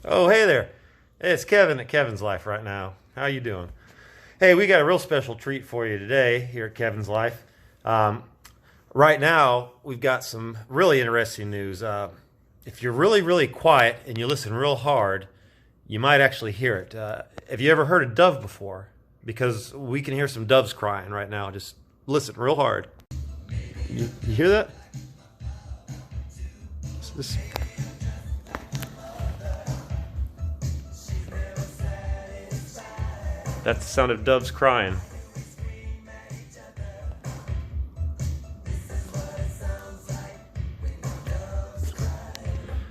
Oh, hey there. Hey, it's Kevin at Kevin's Life right now. How you doing? Hey, we got a real special treat for you today here at Kevin's Life. Um, right now, we've got some really interesting news. If you're really quiet and you listen real hard, you might actually hear it. Have you ever heard a dove before? Because we can hear some doves crying right now. Just listen real hard. You hear that? This, That's the sound of doves crying.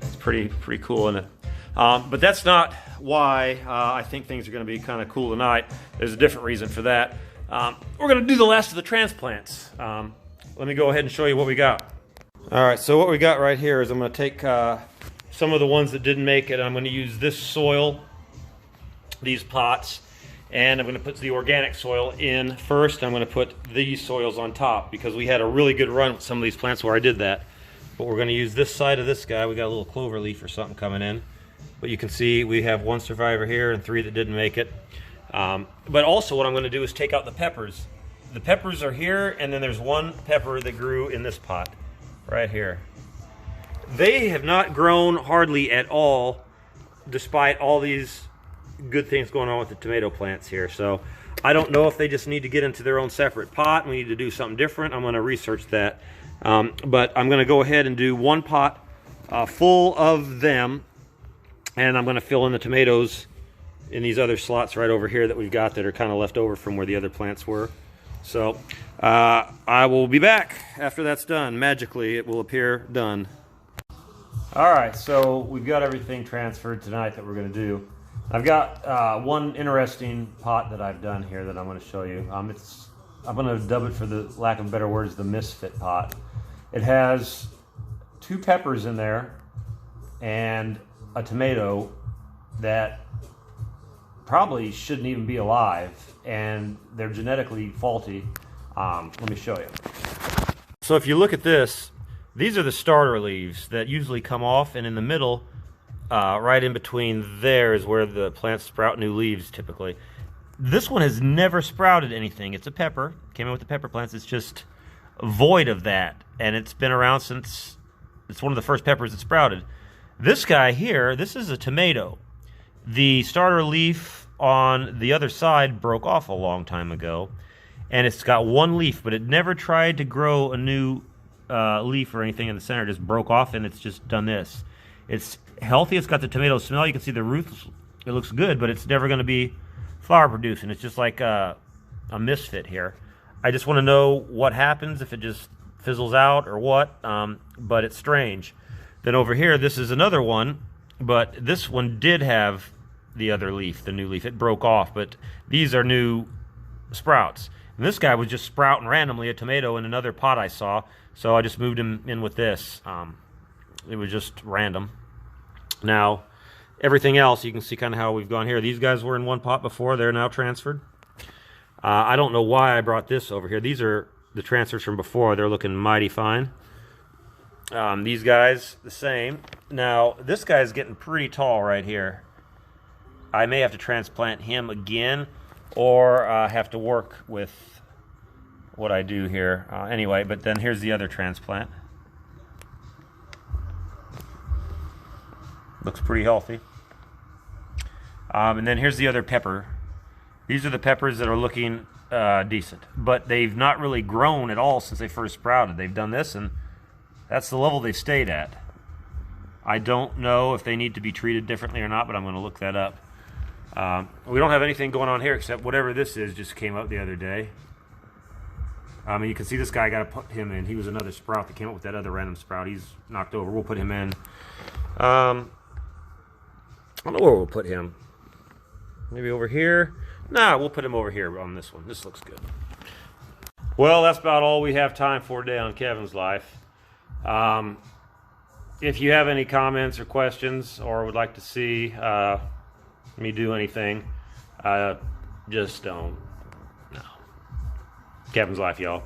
It's pretty cool, isn't it? But that's not why I think things are going to be kind of cool tonight. There's a different reason for that. We're going to do the last of the transplants. Let me go ahead and show you what we got. All right, so what we got right here is I'm going to take some of the ones that didn't make it. I'm going to use this soil, these pots, and I'm going to put the organic soil in first. I'm going to put these soils on top because we had a really good run with some of these plants where I did that. But we're going to use this side of this guy. We got a little clover leaf or something coming in. But you can see we have one survivor here and 3 that didn't make it. But also what I'm going to do is take out the peppers. The peppers are here, and then there's one pepper that grew in this pot right here. They have not grown hardly at all, despite all these good things going on with the tomato plants here. So I don't know if they just need to get into their own separate pot and we need to do something different. I'm going to research that. But I'm going to go ahead and do one pot full of them, and I'm going to fill in the tomatoes in these other slots right over here that we've got that are kind of left over from where the other plants were. So I will be back after that's done. Magically it will appear done. All right, so we've got everything transferred tonight that we're going to do. I've got one interesting pot that I've done here that I'm going to show you. I'm going to dub it, for the lack of better words, the misfit pot. It has 2 peppers in there and a tomato that probably shouldn't even be alive, and they're genetically faulty. Let me show you. So if you look at this, these are the starter leaves that usually come off, and in the middle, right in between there is where the plants sprout new leaves typically. This one has never sprouted anything. It's a pepper, came in with the pepper plants. It's just void of that, and it's been around since it's one of the first peppers that sprouted. This guy here, this is a tomato. The starter leaf on the other side broke off a long time ago, and it's got one leaf, but it never tried to grow a new leaf or anything in the center. It just broke off, and it's just done this. It's healthy. It's got the tomato smell. You can see the roots. It looks good, but it's never going to be flower producing. It's just like a misfit here. I just want to know what happens, if it just fizzles out or what, but it's strange. Then over here, this is another one, but this one did have the other leaf, the new leaf. It broke off, but these are new sprouts. And this guy was just sprouting randomly, a tomato in another pot I saw, so I just moved him in with this. It was just random. Now, everything else, you can see kind of how we've gone here. These guys were in one pot before. They're now transferred. I don't know why I brought this over here. These are the transfers from before. They're looking mighty fine. These guys, the same. Now, this guy's getting pretty tall right here. I may have to transplant him again, or have to work with what I do here. Anyway, but then here's the other transplant. Looks pretty healthy. And then here's the other pepper. These are the peppers that are looking decent, but they've not really grown at all since they first sprouted. They've done this, and that's the level they've stayed at. I don't know if they need to be treated differently or not, but I'm going to look that up. We don't have anything going on here except whatever this is just came up the other day. And you can see this guy, I got to put him in. He was another sprout that came up with that other random sprout. He's knocked over. We'll put him in. I don't know where we'll put him. Maybe over here? Nah, we'll put him over here on this one. This looks good. Well, that's about all we have time for today on Kevin's Life. If you have any comments or questions, or would like to see me do anything, just don't. No. Kevin's Life, y'all.